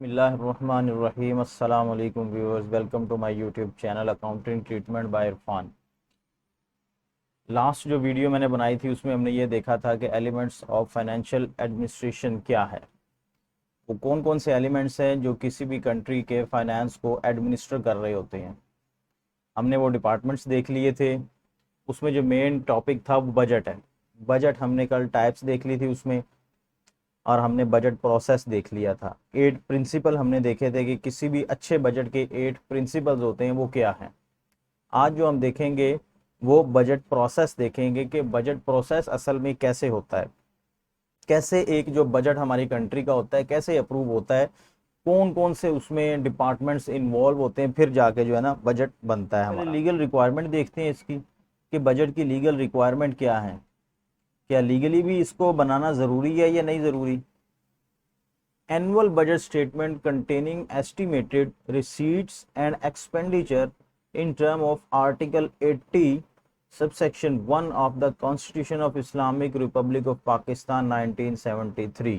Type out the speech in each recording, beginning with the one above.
बिस्मिल्लाहिर्रहमानिर्रहीम। अस्सलाम वालेकुम viewers, welcome to my YouTube channel accounting treatment by Irfan. Last जो वीडियो मैंने बनाई थी उसमें हमने ये देखा था कि एलिमेंट्स ऑफ फाइनेंशियल एडमिनिस्ट्रेशन क्या है। वो कौन कौन से एलिमेंट्स हैं जो किसी भी कंट्री के फाइनेंस को एडमिनिस्टर कर रहे होते हैं। हमने वो डिपार्टमेंट्स देख लिए थे। उसमें जो मेन टॉपिक था वो बजट है। बजट हमने कल टाइप्स देख ली थी उसमें, और हमने बजट प्रोसेस देख लिया था। 8 प्रिंसिपल हमने देखे थे कि किसी भी अच्छे बजट के 8 प्रिंसिपल्स होते हैं वो क्या हैं। आज जो हम देखेंगे वो बजट प्रोसेस देखेंगे कि बजट प्रोसेस असल में कैसे होता है, कैसे एक जो बजट हमारी कंट्री का होता है कैसे अप्रूव होता है, कौन कौन से उसमें डिपार्टमेंट्स इन्वॉल्व होते हैं, फिर जाके जो है ना बजट बनता है हमारा। लीगल रिक्वायरमेंट देखते हैं इसकी कि बजट की लीगल रिक्वायरमेंट क्या है, क्या लीगली भी इसको बनाना ज़रूरी है या नहीं ज़रूरी। Annual budget statement containing estimated receipts and expenditure in term of Article 80 subsection 1 of the Constitution of Islamic Republic of Pakistan 1973।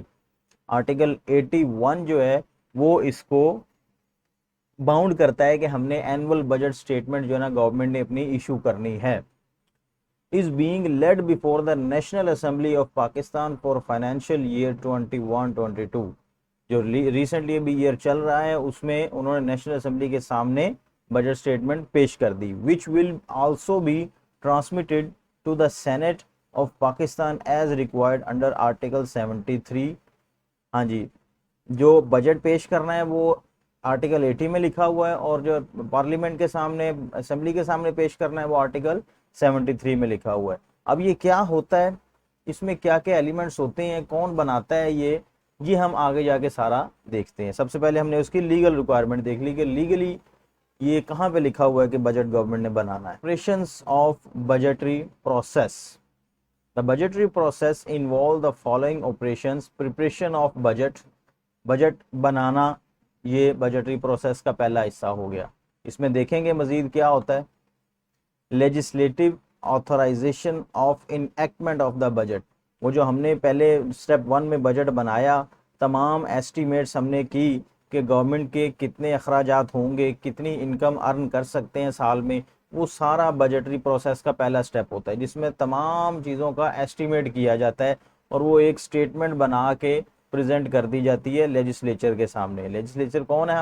Article 81 जो है वो इसको बाउंड करता है कि हमने एनुअल बजट स्टेटमेंट जो है ना गवर्नमेंट ने अपनी इशू करनी है। is being led before the National Assembly of Pakistan for financial year 21-22। जो रिसेंटली अभी ईयर चल रहा है उसमें उन्होंने नेशनल असेंबली के सामने बजट स्टेटमेंट पेश कर दी, which will also be transmitted to the Senate of Pakistan as required under article 73। हाँ जी, जो बजट पेश करना है वो आर्टिकल 80 में लिखा हुआ है, और जो पार्लियामेंट के सामने असेंबली के सामने पेश करना है वो आर्टिकल 73 में लिखा हुआ है। अब ये क्या होता है, इसमें क्या क्या एलिमेंट्स होते हैं, कौन बनाता है ये हम आगे जाके सारा देखते हैं। सबसे पहले हमने उसकी लीगल रिक्वायरमेंट देख ली कि लीगली ये कहाँ पे लिखा हुआ है कि बजट गवर्नमेंट ने बनाना है। Operations of budgetary process. The budgetary process involve the following operations. Preparation of budget, budget बनाना ये बजटरी प्रोसेस का पहला हिस्सा हो गया। इसमें देखेंगे मजीद क्या होता है। Legislative authorization of enactment of the budget, वो जो हमने पहले स्टेप 1 में बजट बनाया, तमाम एस्टीमेट्स हमने की कि गवर्नमेंट के कितने अखराजात होंगे, कितनी इनकम अर्न कर सकते हैं साल में, वो सारा बजटरी प्रोसेस का पहला स्टेप होता है जिसमें तमाम चीज़ों का एस्टीमेट किया जाता है और वो एक स्टेटमेंट बना के प्रेजेंट कर दी जाती है लेजिस्लेचर के सामने। लेजिस्लेचर कौन है,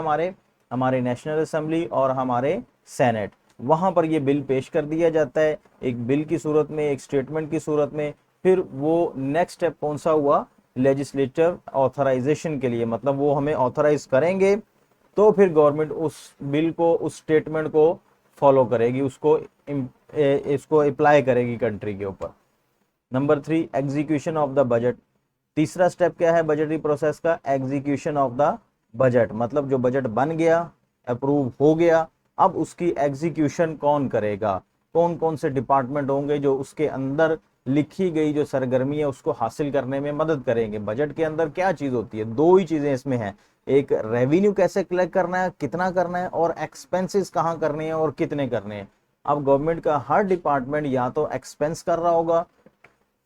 हमारे नेशनल असेंबली और हमारे सेनेट। वहाँ पर ये बिल पेश कर दिया जाता है एक बिल की सूरत में, एक स्टेटमेंट की सूरत में। फिर वो नेक्स्ट स्टेप कौन सा हुआ, लेजिस्लेटिव ऑथराइजेशन के लिए, मतलब वो हमें ऑथराइज करेंगे तो फिर गवर्नमेंट उस बिल को, उस स्टेटमेंट को फॉलो करेगी, इसको अप्लाई करेगी कंट्री के ऊपर। Number 3, execution of the budget. तीसरा स्टेप क्या है बजटरी प्रोसेस का, एग्जीक्यूशन ऑफ द बजट, मतलब जो बजट बन गया, अप्रूव हो गया, अब उसकी एग्जीक्यूशन कौन करेगा, कौन कौन से डिपार्टमेंट होंगे जो उसके अंदर लिखी गई जो सरगर्मी है उसको हासिल करने में मदद करेंगे। बजट के अंदर क्या चीज होती है, दो ही चीजें इसमें हैं, एक रेवेन्यू कैसे कलेक्ट करना है, कितना करना है, और एक्सपेंसेस कहाँ करने हैं और कितने करने हैं। अब गवर्नमेंट का हर डिपार्टमेंट या तो एक्सपेंस कर रहा होगा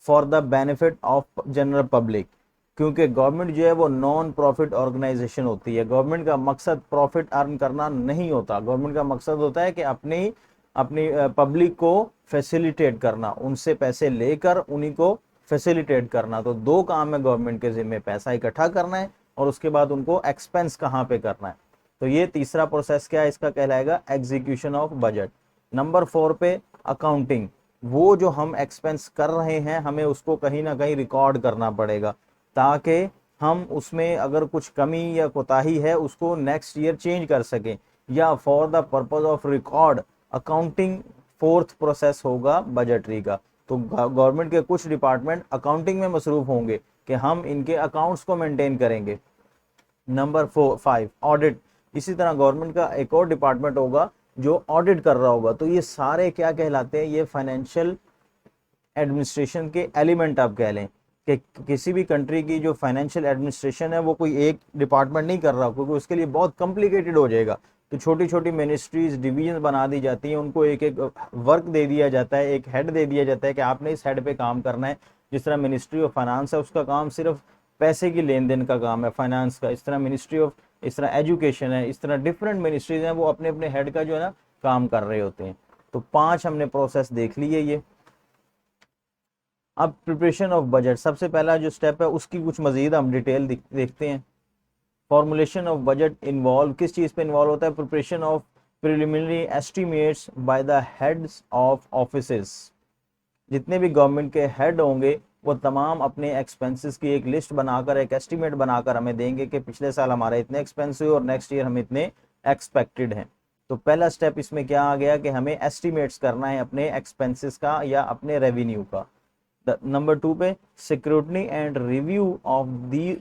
for the benefit of general public, क्योंकि गवर्नमेंट जो है वो नॉन प्रॉफिट ऑर्गेनाइजेशन होती है। गवर्नमेंट का मकसद प्रॉफिट अर्न करना नहीं होता, गवर्नमेंट का मकसद होता है कि अपनी अपनी पब्लिक को फैसिलिटेट करना, उनसे पैसे लेकर उन्हीं को फैसिलिटेट करना। तो दो काम है गवर्नमेंट के जिम्मे, पैसा इकट्ठा करना है और उसके बाद उनको एक्सपेंस कहाँ पे करना है। तो ये तीसरा प्रोसेस क्या है, इसका कहलाएगा एग्जीक्यूशन ऑफ बजट। नंबर 4 पे अकाउंटिंग, वो जो हम एक्सपेंस कर रहे हैं हमें उसको कहीं ना कहीं रिकॉर्ड करना पड़ेगा ताकि हम उसमें अगर कुछ कमी या कोताही है उसको नेक्स्ट ईयर चेंज कर सकें, या for the purpose of record accounting. Fourth process होगा बजटरी का। तो गवर्नमेंट के कुछ डिपार्टमेंट अकाउंटिंग में मसरूफ होंगे कि हम इनके अकाउंट्स को मेंटेन करेंगे। Number 5, audit. इसी तरह गवर्नमेंट का एक और डिपार्टमेंट होगा जो ऑडिट कर रहा होगा। तो ये सारे क्या कहलाते हैं, ये फाइनेंशियल एडमिनिस्ट्रेशन के एलिमेंट आप कह लें कि किसी भी कंट्री की जो फाइनेंशियल एडमिनिस्ट्रेशन है वो कोई एक डिपार्टमेंट नहीं कर रहा, क्योंकि उसके लिए बहुत कॉम्प्लिकेटेड हो जाएगा। तो छोटी छोटी मिनिस्ट्रीज, डिवीजन बना दी जाती हैं, उनको एक एक वर्क दे दिया जाता है, एक हेड दे दिया जाता है कि आपने इस हेड पे काम करना है। जिस तरह मिनिस्ट्री ऑफ फाइनेंस है उसका काम सिर्फ पैसे की लेन देन का काम है फाइनेंस का, इस तरह मिनिस्ट्री ऑफ, इस तरह एजुकेशन है, इस तरह डिफरेंट मिनिस्ट्रीज हैं, वो अपने अपने हेड का जो है ना काम कर रहे होते हैं। तो 5 हमने प्रोसेस देख लिए ये। अब प्रिपरेशन ऑफ बजट, सबसे पहला जो स्टेप है उसकी कुछ मजीद हम डिटेल देखते हैं। फॉर्मुलेशन ऑफ बजट इन्वॉल्व किस चीज पे इन्वॉल्व होता है? Preparation of preliminary estimates by the heads of offices. जितने भी गवर्नमेंट के हेड होंगे वो तमाम अपने एक्सपेंसेस की एक लिस्ट बनाकर, एक एस्टिमेट बनाकर हमें देंगे कि पिछले साल हमारे इतने एक्सपेंस हुए और नेक्स्ट ईयर हम इतने एक्सपेक्टेड हैं। तो पहला स्टेप इसमें क्या आ गया कि हमें एस्टिमेट्स करना है अपने एक्सपेंसेस का या अपने रेवेन्यू का। नंबर 2 पे security and review of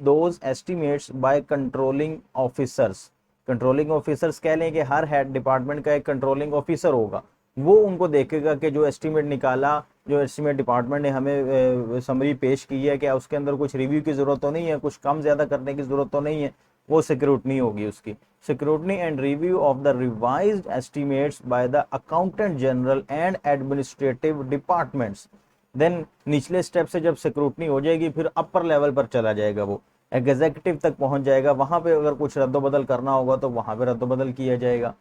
those estimates by controlling officers. Controlling officers कह लें कि हर हेड डिपार्टमेंट का एक कंट्रोलिंग ऑफिसर होगा, वो उनको देखेगा कि जो एस्टिमेट निकाला, जो एस्टिमेट डिपार्टमेंट ने हमें समरी पेश की है, क्या उसके अंदर कुछ रिव्यू की जरूरत तो नहीं है, कुछ कम ज्यादा करने की जरूरत तो नहीं है, वो सिक्योरिटी होगी उसकी। Security and review of the revised estimates by the accountant general and administrative departments. Then निचले स्टेप से जब सिक्योरिटी हो जाएगी फिर अपर लेवल पर चला जाएगा, वो एग्जीक्यूटिव तक पहुंच जाएगा, वहां पे अगर कुछ रद्दोबदल करना होगा तो वहां पे रद्दोबदल किया जाएगा।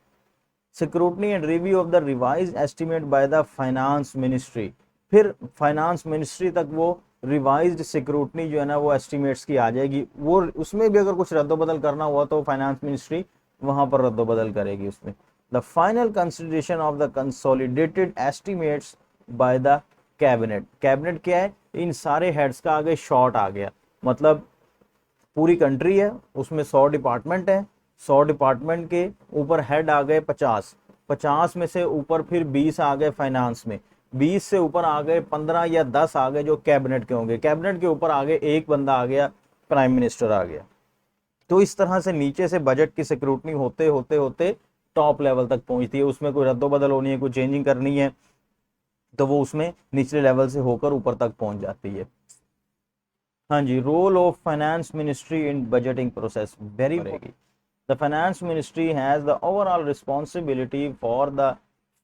Security and review of the revised estimate bye the finance ministry, फिर फाइनेंस मिनिस्ट्री तक वो रिवाइज्ड सिक्योरिटी जो है ना वो एस्टिमेट्स की आ जाएगी, वो उसमें भी अगर कुछ रद्दोबदल करना हुआ तो फाइनेंस मिनिस्ट्री वहां पर रद्दोबदल करेगी उसमें। The final consideration of the consolidated estimates by the cabinet. Cabinet क्या है? इन सारे हेड्स का आगे शॉर्ट आ गया, मतलब पूरी कंट्री है उसमें 100 डिपार्टमेंट है, 100 डिपार्टमेंट के ऊपर हेड आ गए 50, 50 में से ऊपर फिर 20 आ गए फाइनेंस में, 20 से ऊपर आ गए 15 या 10 आ गए जो कैबिनेट के होंगे, कैबिनेट के ऊपर आगे एक बंदा आ गया, प्राइम मिनिस्टर आ गया। तो इस तरह से नीचे से बजट की सिक्योरिटी होते होते होते टॉप लेवल तक पहुंचती है, उसमें कोई रद्दोबदल होनी है, कोई चेंजिंग करनी है तो वो उसमें निचले लेवल से होकर ऊपर तक पहुंच जाती है। हाँ जी, role of finance ministry in budgeting process very पड़ेगी। The finance ministry has the overall responsibility for the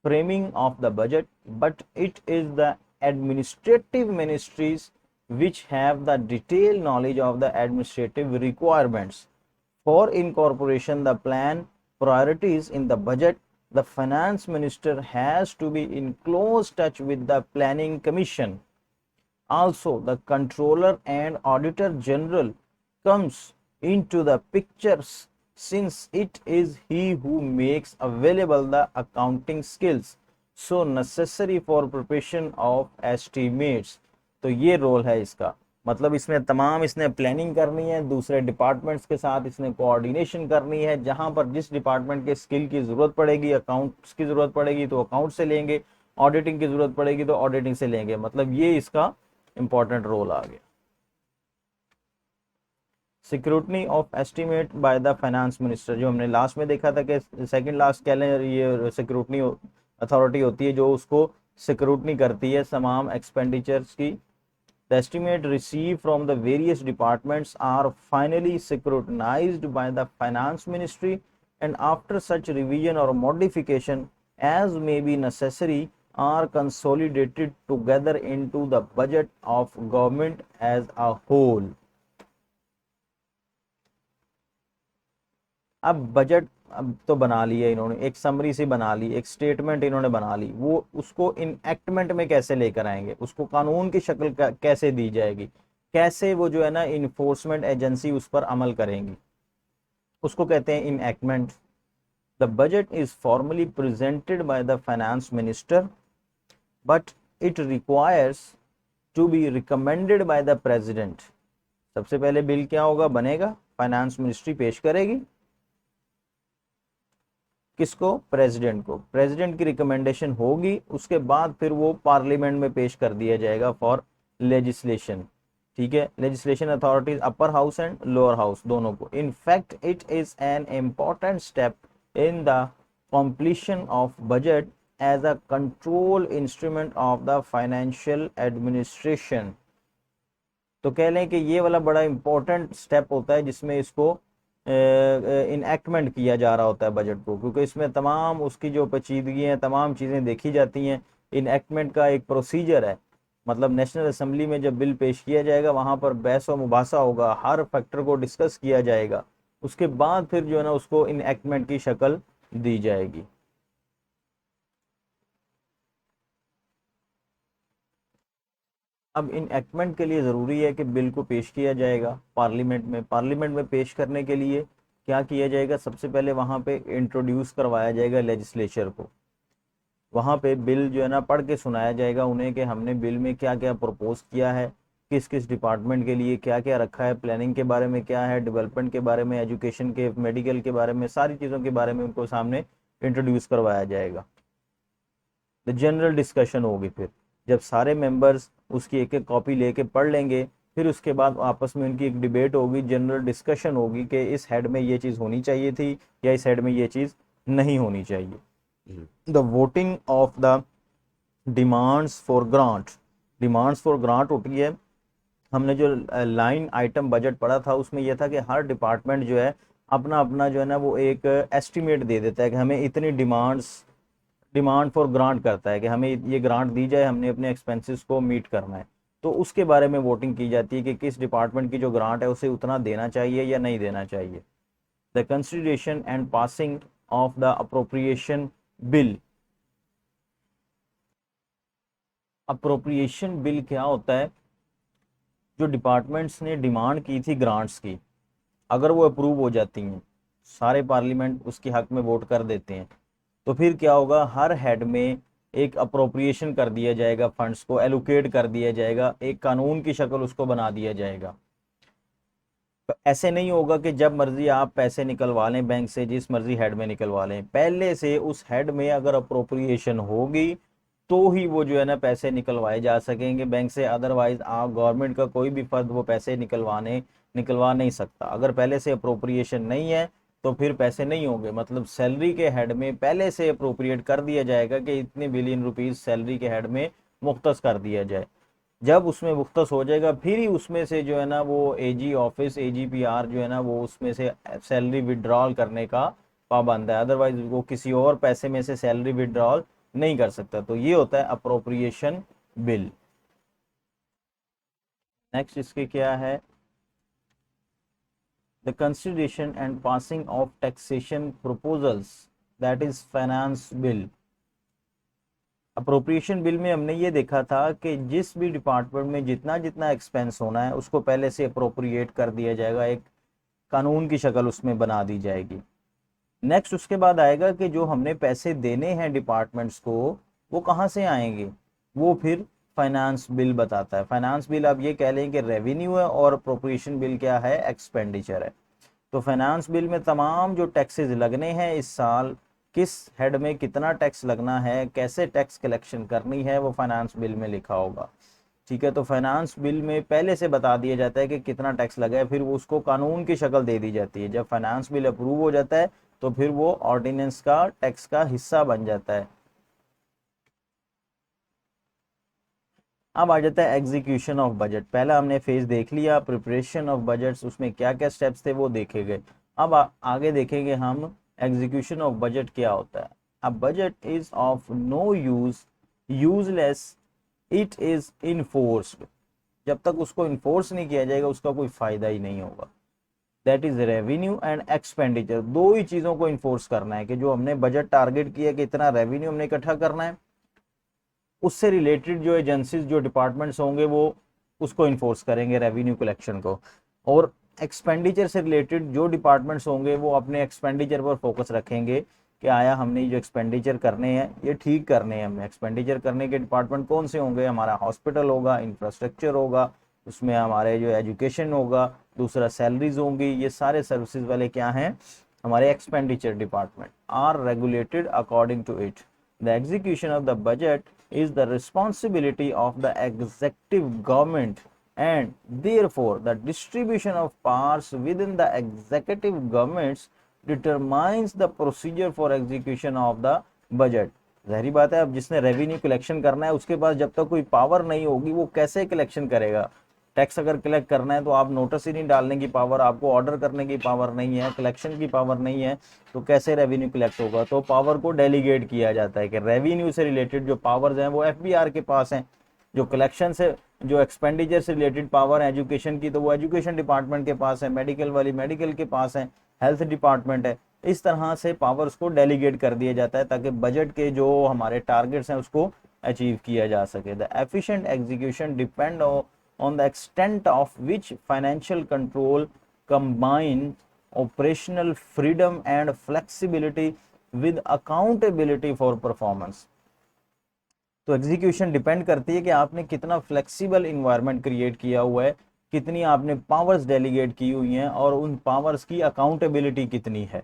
framing of the budget, but it is the administrative ministries which have the detailed knowledge of the administrative requirements. For incorporation the plan priorities in the budget, the finance minister has to be in close touch with the planning commission. Also, the controller and auditor general comes into the pictures since it is he who makes available the accounting skills so necessary for preparation of estimates. तो ये role है इसका, मतलब इसमें तमाम इसने planning करनी है, दूसरे डिपार्टमेंट्स के साथ इसने कोऑर्डिनेशन करनी है, जहां पर जिस डिपार्टमेंट के स्किल की जरूरत पड़ेगी, अकाउंट्स की जरूरत पड़ेगी तो अकाउंट से लेंगे, ऑडिटिंग की जरूरत पड़ेगी तो ऑडिटिंग से लेंगे, मतलब ये इसका इंपॉर्टेंट रोल आ गया। Security of estimate bye the finance minister, जो हमने लास्ट में देखा था कि सेकंड लास्ट कह लें, ये सिक्योरिटी अथॉरिटी होती है जो उसको सिक्योरिटी करती है तमाम एक्सपेंडिचर्स की। The estimate receive from the various departments are finally securitised by the finance ministry and after such revision और modification as may be necessary are consolidated together into the budget of government as a whole. अब budget अब तो बना लिया इन्होंने, एक summary सी बना ली, एक स्टेटमेंट इन्होंने बना ली, वो उसको इनएक्टमेंट में कैसे लेकर आएंगे, उसको कानून की शक्ल कैसे दी जाएगी, कैसे वो जो है ना इन्फोर्समेंट एजेंसी उस पर अमल करेंगी, उसको कहते हैं enactment. The budget is formally presented by the finance minister but it requires to be recommended by the president. सबसे पहले बिल क्या होगा, बनेगा, फाइनेंस मिनिस्ट्री पेश करेगी, किसको? प्रेसिडेंट को, प्रेसिडेंट की रिकमेंडेशन होगी, उसके बाद फिर वो पार्लियामेंट में पेश कर दिया जाएगा फॉर लेजिस्लेशन। ठीक है, legislation authorities upper house and lower house दोनों को। In fact it is an important step in the completion of budget as a control instrument of the financial administration. तो कह लें कि ये वाला बड़ा इंपॉर्टेंट स्टेप होता है जिसमें इसको इनएक्टमेंट किया जा रहा होता है बजट को, क्योंकि इसमें तमाम उसकी जो पेचीदगी है, तमाम चीज़ें देखी जाती हैं। इनएक्टमेंट का एक प्रोसीजर है मतलब नेशनल असेंबली में जब बिल पेश किया जाएगा वहां पर बहस और मुबासा होगा, हर फैक्टर को डिस्कस किया जाएगा, उसके बाद फिर जो है ना उसको इनएक्टमेंट की शक्ल दी जाएगी। अब इनएक्टमेंट के लिए ज़रूरी है कि बिल को पेश किया जाएगा पार्लियामेंट में। पार्लियामेंट में पेश करने के लिए क्या किया जाएगा, सबसे पहले वहाँ पे इंट्रोड्यूस करवाया जाएगा लेजिस्लेचर को। वहाँ पे बिल जो है ना पढ़ के सुनाया जाएगा उन्हें कि हमने बिल में क्या क्या प्रपोज किया है, किस किस डिपार्टमेंट के लिए क्या क्या रखा है, प्लानिंग के बारे में क्या है, डेवलपमेंट के बारे में, एजुकेशन के, मेडिकल के बारे में, सारी चीज़ों के बारे में उनको सामने इंट्रोड्यूस करवाया जाएगा। द जनरल डिस्कशन होगी, फिर जब सारे मेंबर्स उसकी एक एक कॉपी लेके पढ़ लेंगे, फिर उसके बाद आपस में उनकी एक डिबेट होगी, जनरल डिस्कशन होगी कि इस हेड में ये चीज़ होनी चाहिए थी या इस हेड में ये चीज़ नहीं होनी चाहिए। The voting of the demands for grant, demands for grant होती है, हमने जो लाइन आइटम बजट पढ़ा था उसमें यह था कि हर डिपार्टमेंट जो है अपना अपना जो है ना वो एक एस्टिमेट दे देता है कि हमें इतनी डिमांड फॉर ग्रांट करता है कि हमें ये ग्रांट दी जाए, हमने अपने एक्सपेंसेस को मीट करना है। तो उसके बारे में वोटिंग की जाती है कि किस डिपार्टमेंट की जो ग्रांट है उसे उतना देना चाहिए या नहीं देना चाहिए। The consideration and passing of the appropriation bill, appropriation bill क्या होता है, जो डिपार्टमेंट्स ने डिमांड की थी ग्रांट्स की, अगर वो अप्रूव हो जाती हैं, सारे पार्लियामेंट उसके हक में वोट कर देते हैं, तो फिर क्या होगा, हर हेड में एक अप्रोप्रिएशन कर दिया जाएगा, फंड्स को एलोकेट कर दिया जाएगा, एक कानून की शक्ल उसको बना दिया जाएगा। तो ऐसे नहीं होगा कि जब मर्जी आप पैसे निकलवा लें बैंक से, जिस मर्जी हेड में निकलवा लें, पहले से उस हेड में अगर अप्रोप्रिएशन होगी तो ही वो जो है ना पैसे निकलवाए जा सकेंगे बैंक से, अदरवाइज आप गवर्नमेंट का कोई भी फर्द वो पैसे निकलवा नहीं सकता। अगर पहले से अप्रोप्रिएशन नहीं है तो फिर पैसे नहीं होंगे, मतलब सैलरी के हेड में पहले से अप्रोप्रिएट कर दिया जाएगा कि इतने बिलियन रुपीस सैलरी के हेड में मुख्तस कर दिया जाए। जब उसमें मुख्तस हो जाएगा फिर ही उसमें से जो है ना वो एजी ऑफिस, एजीपीआर जो है ना वो उसमें से सैलरी विड्रॉल करने का पाबंद है, अदरवाइज वो किसी और पैसे में से सैलरी विड्रॉल नहीं कर सकता। तो ये होता है अप्रोप्रिएशन बिल। नेक्स्ट इसके क्या है, the consideration and passing of taxation proposals, that is finance bill. Appropriation bill में हमने ये देखा था कि जिस भी डिपार्टमेंट में जितना जितना एक्सपेंस होना है उसको पहले से अप्रोप्रिएट कर दिया जाएगा, एक कानून की शक्ल उसमें बना दी जाएगी। नेक्स्ट उसके बाद आएगा कि जो हमने पैसे देने हैं डिपार्टमेंट्स को वो कहाँ से आएंगे, वो फिर फाइनेंस बिल बताता है। फाइनेंस बिल आप ये कह लें कि रेवेन्यू है और अप्रोप्रिएशन बिल क्या है, एक्सपेंडिचर है। तो फाइनेंस बिल में तमाम जो टैक्सेस लगने हैं इस साल, किस हेड में कितना टैक्स लगना है, कैसे टैक्स कलेक्शन करनी है, वो फाइनेंस बिल में लिखा होगा। ठीक है, तो फाइनेंस बिल में पहले से बता दिया जाता है कि कितना टैक्स लगा है, फिर वो उसको कानून की शक्ल दे दी जाती है। जब फाइनेंस बिल अप्रूव हो जाता है तो फिर वो ऑर्डिनेंस का टैक्स का हिस्सा बन जाता है। अब आ जाता है एग्जीक्यूशन ऑफ बजट। पहला हमने फेज देख लिया प्रिपरेशन ऑफ बजट्स, उसमें क्या क्या स्टेप्स थे वो देखे गए। अब आगे देखेंगे हम एग्जीक्यूशन ऑफ बजट क्या होता है। अब budget is of no use useless it is enforced, जब तक उसको इन्फोर्स नहीं किया जाएगा उसका कोई फायदा ही नहीं होगा। That is revenue and expenditure, दो ही चीजों को इन्फोर्स करना है कि जो हमने बजट टारगेट किया कि इतना रेवेन्यू हमने इकट्ठा करना है, उससे रिलेटेड जो एजेंसीज जो डिपार्टमेंट्स होंगे वो उसको इन्फोर्स करेंगे रेवेन्यू कलेक्शन को, और एक्सपेंडिचर से रिलेटेड जो डिपार्टमेंट्स होंगे वो अपने एक्सपेंडिचर पर फोकस रखेंगे कि आया हमने जो एक्सपेंडिचर करने हैं ये ठीक करने हैं। हमें एक्सपेंडिचर करने के डिपार्टमेंट कौन से होंगे, हमारा हॉस्पिटल होगा, इंफ्रास्ट्रक्चर होगा, उसमें हमारे जो एजुकेशन होगा, दूसरा सैलरीज होंगी, ये सारे सर्विसेज वाले क्या हैं, हमारे expenditure department are regulated according to it. The execution of the budget is the responsibility of the executive government and therefore the distribution of powers within the executive governments determines the procedure for execution of the budget। जाहिर बात है, अब जिसने revenue collection करना है उसके पास जब तक कोई पावर नहीं होगी वो कैसे कलेक्शन करेगा। टैक्स अगर कलेक्ट करना है तो आप नोटिस ही नहीं डालने की पावर, आपको ऑर्डर करने की पावर नहीं है, कलेक्शन की पावर नहीं है, तो कैसे रेवेन्यू कलेक्ट होगा। तो पावर को डेलीगेट किया जाता है कि रेवेन्यू से रिलेटेड जो पावर्स हैं वो एफबीआर के पास हैं। जो कलेक्शन से, जो एक्सपेंडिचर से रिलेटेड पावर है एजुकेशन की, तो वो एजुकेशन डिपार्टमेंट के पास है, मेडिकल वाली मेडिकल के पास है, हेल्थ डिपार्टमेंट है। इस तरह से पावर्स को डेलीगेट कर दिया जाता है ताकि बजट के जो हमारे टारगेट्स हैं उसको अचीव किया जा सके। The efficient execution depend on the extent of which financial control combine operational freedom and flexibility with accountability for performance. तो एग्जीक्यूशन डिपेंड करती है कि आपने कितना फ्लेक्सिबल इन्वायरमेंट क्रिएट किया हुआ है, कितनी आपने पावर्स डेलीगेट की हुई हैं और उन पावर्स की अकाउंटेबिलिटी कितनी है।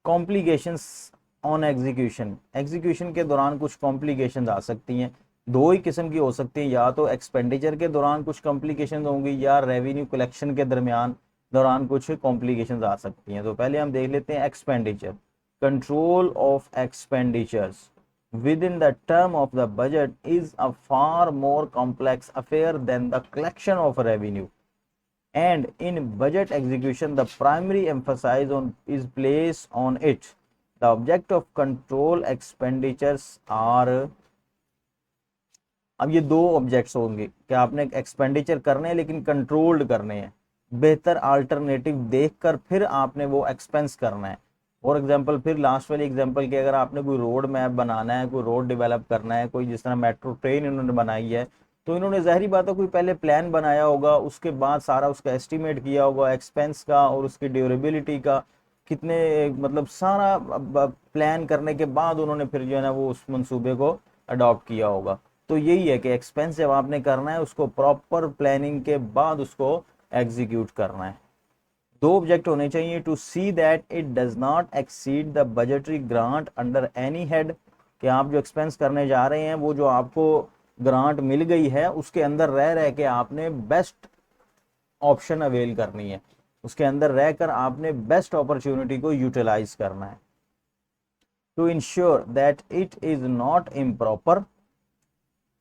कॉम्प्लिकेशंस ऑन एग्जीक्यूशन, एग्जीक्यूशन के दौरान कुछ कॉम्प्लिकेशंस आ सकती हैं। दो ही किस्म की हो सकती हैं, या तो एक्सपेंडिचर के दौरान कुछ कॉम्प्लिकेशंस होंगी या रेवेन्यू कलेक्शन के दौरान कुछ कॉम्प्लिकेशंस आ सकती हैं। तो पहले हम देख लेते हैं expenditure. Control of expenditures within the term of the budget is a far more complex affair than the collection of revenue, and in budget execution the primary emphasis on is placed on it. The object of control expenditures are, अब ये दो objects होंगे कि आपने expenditure करने हैं लेकिन controlled करने हैं, बेहतर अल्टरनेटिव देखकर फिर आपने वो एक्सपेंस करना है। फॉर एग्जांपल, फिर लास्ट वाली एग्जांपल की, अगर आपने कोई रोड मैप बनाना है, कोई रोड डेवलप करना है, कोई जिस तरह मेट्रो ट्रेन इन्होंने बनाई है, तो इन्होंने जाहिर बात है कोई पहले प्लान बनाया होगा, उसके बाद सारा उसका एस्टिमेट किया होगा एक्सपेंस का और उसकी ड्यूरेबिलिटी का, कितने मतलब सारा प्लान करने के बाद उन्होंने फिर जो है ना वो उस मंसूबे को अडॉप्ट किया होगा। तो यही है कि एक्सपेंस जब आपने करना है उसको प्रॉपर प्लानिंग के बाद उसको एग्जीक्यूट करना है। दो ऑब्जेक्ट होने चाहिए, to see that it does not exceed the budgetary grant under any head, कि आप जो एक्सपेंस करने जा रहे हैं वो जो आपको ग्रांट मिल गई है उसके अंदर रह रह के आपने बेस्ट ऑप्शन अवेल करनी है, उसके अंदर रहकर आपने बेस्ट अपॉर्चुनिटी को यूटिलाइज करना है। To ensure that it is not improper,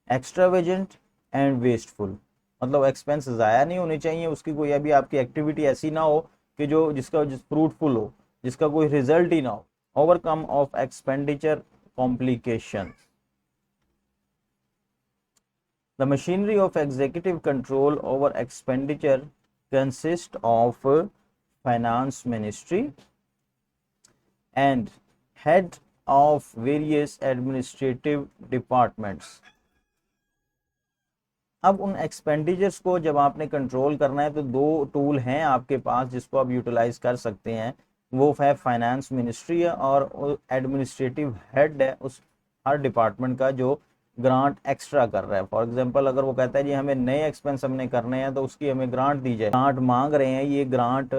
extravagant and wasteful, मतलब एक्सपेंस ज़ाया नहीं होने चाहिए, उसकी कोई अभी आपकी एक्टिविटी ऐसी ना हो कि जो जिसका फ्रूटफुल हो, जिसका कोई रिजल्ट ही ना हो। Overcome of expenditure complication, the machinery of executive control over expenditure consist of finance ministry and head of various administrative departments. अब उन एक्सपेंडिचर्स को जब आपने कंट्रोल करना है तो दो टूल हैं आपके पास जिसको आप यूटिलाइज कर सकते हैं, वो है फाइनेंस मिनिस्ट्री है और एडमिनिस्ट्रेटिव हेड है उस हर डिपार्टमेंट का जो ग्रांट एक्स्ट्रा कर रहा है। फॉर एग्जांपल, अगर वो कहता है जी हमें नए एक्सपेंस हमने करने हैं तो उसकी हमें ग्रांट दी जाए, ग्रांट मांग रहे हैं, ये ग्रांट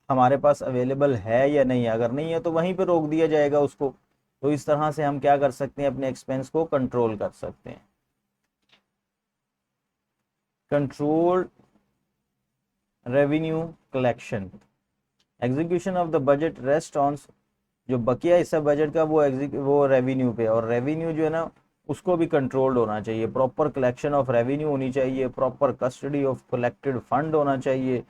हमारे पास अवेलेबल है या नहीं है, अगर नहीं है तो वहीं पर रोक दिया जाएगा उसको। तो इस तरह से हम क्या कर सकते हैं, अपने एक्सपेंस को कंट्रोल कर सकते हैं। Control revenue collection, execution of the budget rest on, जो बकिया हिस्सा बजट का वो रेवेन्यू पे, और रेवेन्यू जो है ना उसको भी कंट्रोल्ड होना चाहिए, प्रॉपर कलेक्शन ऑफ रेवेन्यू होनी चाहिए, proper custody of collected fund होना चाहिए,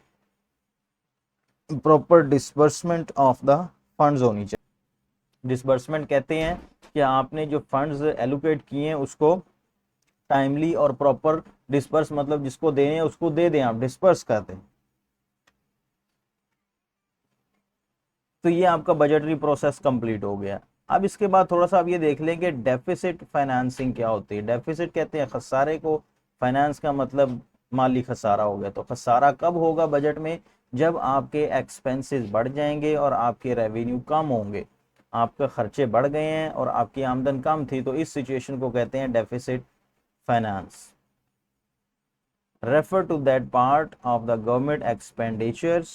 proper disbursement of the funds होनी चाहिए। डिसबर्समेंट कहते हैं कि आपने जो फंड्स एलोकेट किए हैं उसको टाइमली और प्रॉपर डिस्पर्स, मतलब जिसको देने हैं उसको दे दें, आप डिस्पर्स करते हैं। तो ये आपका बजटरी प्रोसेस कंप्लीट हो गया। अब इसके बाद थोड़ा सा आप ये देख लें कि डेफिसिट फाइनेंसिंग क्या होती है। डेफिसिट कहते हैं खसारे को, फाइनेंस का मतलब माली खसारा हो गया। तो खसारा कब होगा बजट में, जब आपके एक्सपेंसेस बढ़ जाएंगे और आपके रेवेन्यू कम होंगे, आपके खर्चे बढ़ गए हैं और आपकी आमदन कम थी, तो इस सिचुएशन को कहते हैं deficit finance. refer to that part of the government expenditures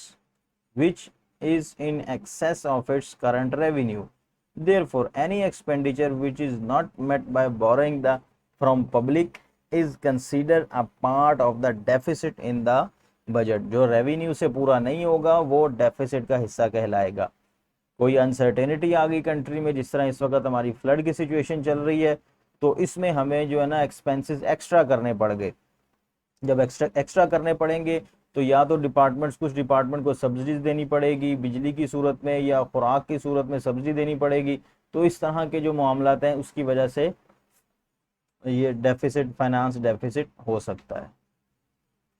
which is in excess of its current revenue. Therefore, any expenditure which is not met by borrowing from public is considered a part of the deficit in the budget. जो revenue से पूरा नहीं होगा वो deficit का हिस्सा कहलाएगा। कोई अनसर्टेनिटी आ गई कंट्री में, जिस तरह इस वक्त हमारी फ्लड की सिचुएशन चल रही है, तो इसमें हमें जो है ना एक्सपेंसेस एक्स्ट्रा करने पड़ गए। जब एक्स्ट्रा करने पड़ेंगे तो या तो कुछ डिपार्टमेंट को सब्सिडीज देनी पड़ेगी बिजली की सूरत में या खुराक की सूरत में सब्सिडी देनी पड़ेगी, तो इस तरह के जो मामलात हैं उसकी वजह से ये डेफिसिट, फाइनेंस डेफिसिट हो सकता है।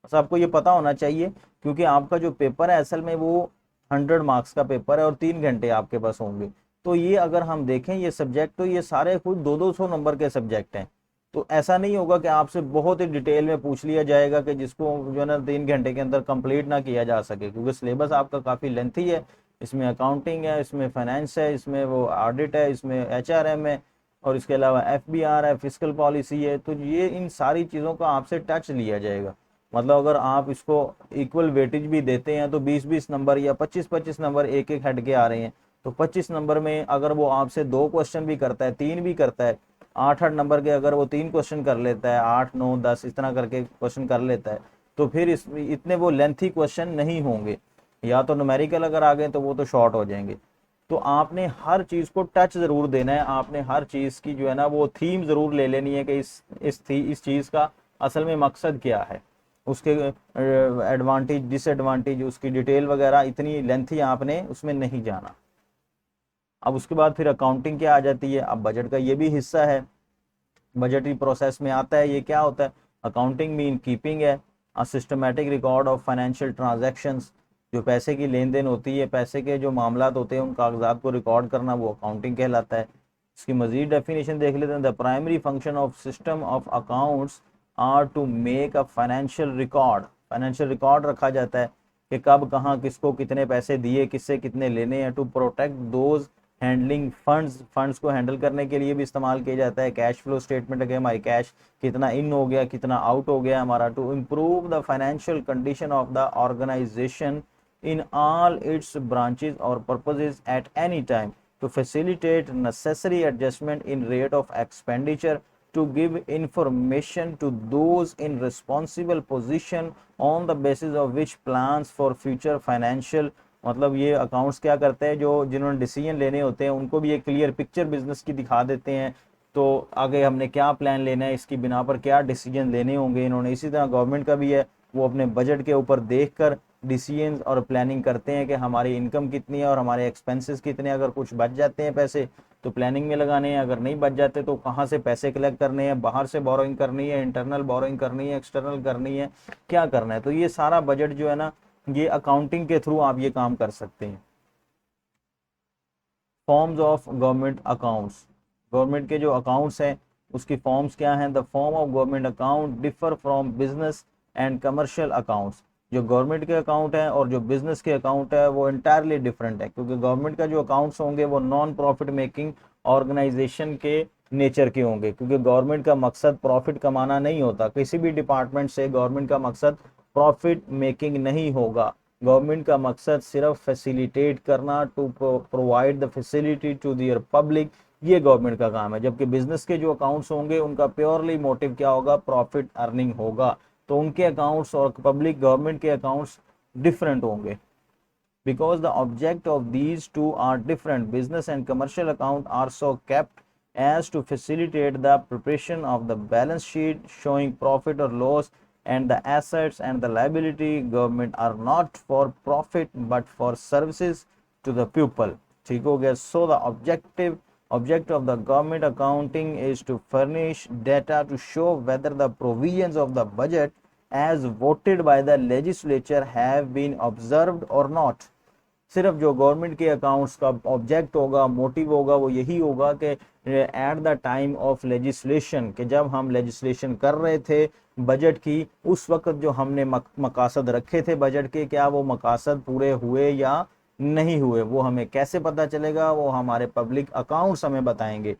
बस आपको ये पता होना चाहिए, क्योंकि आपका जो पेपर है असल में वो 100 मार्क्स का पेपर है और 3 घंटे आपके पास होंगे। तो ये अगर हम देखें ये सब्जेक्ट, तो ये सारे खुद 200 नंबर के सब्जेक्ट हैं। तो ऐसा नहीं होगा कि आपसे बहुत ही डिटेल में पूछ लिया जाएगा कि जिसको जो है ना 3 घंटे के अंदर कंप्लीट ना किया जा सके, क्योंकि सिलेबस आपका काफ़ी लेंथी है। इसमें अकाउंटिंग है, इसमें फाइनेंस है, इसमें वो ऑडिट है, इसमें HRM है, और इसके अलावा FBR है, फिजिकल पॉलिसी है। तो ये इन सारी चीज़ों का आपसे टच लिया जाएगा। मतलब अगर आप इसको इक्वल वेटेज भी देते हैं तो 20-20 नंबर या 25-25 नंबर एक एक हेड के आ रहे हैं। तो 25 नंबर में अगर वो आपसे 2 क्वेश्चन भी करता है, 3 भी करता है, 8-8 नंबर के अगर वो 3 क्वेश्चन कर लेता है, 8, 9, 10 इस तरह करके क्वेश्चन कर लेता है, तो फिर इस इतने वो लेंथी क्वेश्चन नहीं होंगे। या तो न्यूमेरिकल अगर आ गए तो वो तो शॉर्ट हो जाएंगे। तो आपने हर चीज को टच जरूर देना है, आपने हर चीज की जो है ना वो थीम जरूर ले लेनी है कि इस चीज का असल में मकसद क्या है, उसके एडवांटेज डिसएडवांटेज, उसकी डिटेल वगैरह इतनी लेंथी आपने उसमें नहीं जाना। अब उसके बाद फिर अकाउंटिंग क्या आ जाती है, अब बजट का ये भी हिस्सा है, बजटरी प्रोसेस में आता है। ये क्या होता है, अकाउंटिंग मीन कीपिंग है a systematic record of financial transactions. जो पैसे की लेन देन होती है, पैसे के जो मामलात होते हैं उन कागजात को रिकॉर्ड करना, वो अकाउंटिंग कहलाता है। इसकी मजीद डेफिनेशन देख लेते हैं। The primary function of system of accounts are to make a financial record. Financial record रखा जाता है कि कब कहाँ किसको कितने पैसे दिए, किससे कितने लेने हैं। To protect those handling funds, funds को हैंडल करने के लिए भी इस्तेमाल किया जाता है। कैश फ्लो स्टेटमेंट है, हमारी कैश कितना इन हो गया, कितना आउट हो गया हमारा। To improve the financial condition of the organization in all its branches or purposes at any time, to facilitate necessary adjustment in rate of expenditure, to give information to those in responsible position on the basis of which plans for future financial। मतलब ये accounts क्या करते हैं, जो जिन्होंने decision लेने होते हैं उनको भी एक क्लियर पिक्चर बिजनेस की दिखा देते हैं। तो आगे हमने क्या प्लान लेना है, इसकी बिना पर क्या डिसीजन लेने होंगे इन्होंने। इसी तरह गवर्नमेंट का भी है, वो अपने बजट के ऊपर देखकर डिसीजन और प्लानिंग करते हैं कि हमारी इनकम कितनी है और हमारे एक्सपेंसेस कितने हैं। अगर कुछ बच जाते हैं पैसे तो प्लानिंग में लगाने हैं, अगर नहीं बच जाते तो कहाँ से पैसे कलेक्ट करने हैं, बाहर से बोरोइंग करनी है, इंटरनल बोरोइंग करनी है, एक्सटर्नल करनी है, क्या करना है। तो ये सारा बजट जो है ना, ये अकाउंटिंग के थ्रू आप ये काम कर सकते हैं। Forms of government accounts, government के जो अकाउंट्स हैं उसकी फॉर्म्स क्या हैं। The form of government account differ from business and commercial accounts. जो गवर्नमेंट के अकाउंट है और जो बिजनेस के अकाउंट है वो इंटायरली डिफरेंट है, क्योंकि गवर्नमेंट का जो अकाउंट्स होंगे वो नॉन प्रॉफिट मेकिंग ऑर्गेनाइजेशन के नेचर के होंगे, क्योंकि गवर्नमेंट का मकसद प्रॉफिट कमाना नहीं होता। किसी भी डिपार्टमेंट से गवर्नमेंट का मकसद प्रॉफिट मेकिंग नहीं होगा। गवर्नमेंट का मकसद सिर्फ फैसिलिटेट करना, to provide the facility to their public, ये गवर्नमेंट का काम है। जबकि बिजनेस के जो अकाउंट्स होंगे उनका प्योरली मोटिव क्या होगा, प्रॉफिट अर्निंग होगा। तो उनके अकाउंट्स और पब्लिक गवर्नमेंट के अकाउंट्स डिफरेंट होंगे, because the object of these two are different. Business and commercial account are so kept as to facilitate the preparation of the balance sheet showing profit or loss and the assets and the liability. Government are not for profit but for services to the people. ठीक हो गया। So the object of the government accounting is to furnish data to show whether the provisions of the budget as voted by the legislature have been observed or not। सिर्फ जो government के accounts का object होगा, motive होगा, वो यही होगा कि at the time of legislation, कि जब हम लेजिस्लेशन कर रहे थे बजट की, उस वक्त जो हमने मकासद रखे थे बजट के, क्या वो मकासद पूरे हुए या नहीं हुए। वो हमें कैसे पता चलेगा, वो हमारे पब्लिक अकाउंट्स हमें बताएंगे।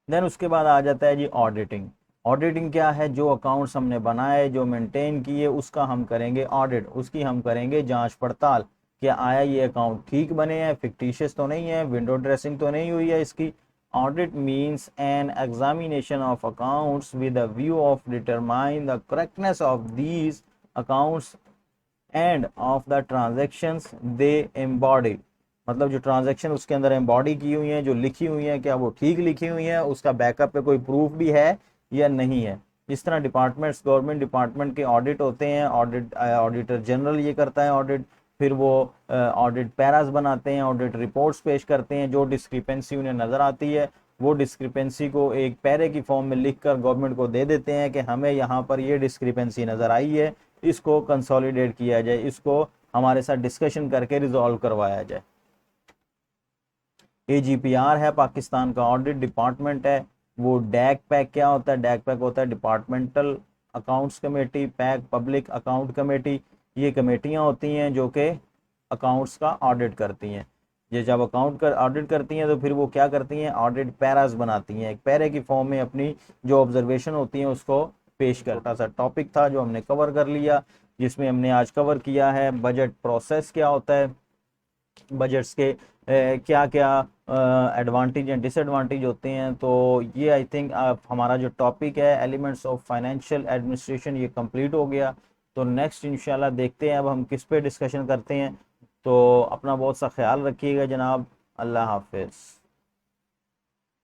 देन उसके बाद आ जाता है जी ऑडिटिंग। ऑडिटिंग क्या है, जो अकाउंट्स हमने बनाए, जो मेंटेन किए, उसका हम करेंगे ऑडिट, उसकी हम करेंगे जांच पड़ताल। क्या आया ये अकाउंट ठीक बने हैं, फिक्टिशियस तो नहीं है, विंडो ड्रेसिंग तो नहीं हुई है इसकी। Audit means an examination of accounts with a view of determine the correctness of these accounts end of the transactions they embody. मतलब जो ट्रांजैक्शन उसके अंदर एम्बॉडी की हुई हैं, जो लिखी हुई हैं, क्या वो ठीक लिखी हुई हैं, उसका बैकअप पे कोई प्रूफ भी है या नहीं है। इस तरह डिपार्टमेंट्स, गवर्नमेंट डिपार्टमेंट के ऑडिट होते हैं। ऑडिटर जनरल ये करता है ऑडिट, फिर वो ऑडिट पैरास बनाते हैं, ऑडिट रिपोर्ट्स पेश करते हैं। जो डिस्क्रिपेंसी उन्हें नज़र आती है वो डिस्क्रिपेंसी को एक पैरे की फॉर्म में लिखकर गवर्नमेंट को दे देते हैं कि हमें यहाँ पर ये डिस्क्रिपेंसी नज़र आई है, इसको कंसोलिडेट किया जाए, इसको हमारे साथ डिस्कशन करके रिजॉल्व करवाया जाए। AGPR है पाकिस्तान का ऑडिट डिपार्टमेंट है। वो डैक पैक क्या होता है? डैक पैक होता है departmental accounts committee, pack public account committee. ये कमेटियां होती हैं जो कि अकाउंट्स का ऑडिट करती हैं। ये जब अकाउंट कर ऑडिट करती हैं तो फिर वो क्या करती हैं? ऑडिट पैरास बनाती हैं, एक पैरे की फॉर्म में अपनी जो ऑब्जर्वेशन होती हैं उसको पेश करता। सा टॉपिक था जो हमने कवर कर लिया, जिसमें हमने आज कवर किया है बजट प्रोसेस क्या होता है, बजट्स के क्या क्या एडवांटेज एंड डिसएडवांटेज होते हैं। तो ये आई थिंक हमारा जो टॉपिक है एलिमेंट्स ऑफ फाइनेंशियल एडमिनिस्ट्रेशन ये कंप्लीट हो गया। तो नेक्स्ट इंशाल्लाह देखते हैं अब हम किस पे डिस्कशन करते हैं। तो अपना बहुत सा ख्याल रखिएगा जनाब। अल्लाह हाफिज़।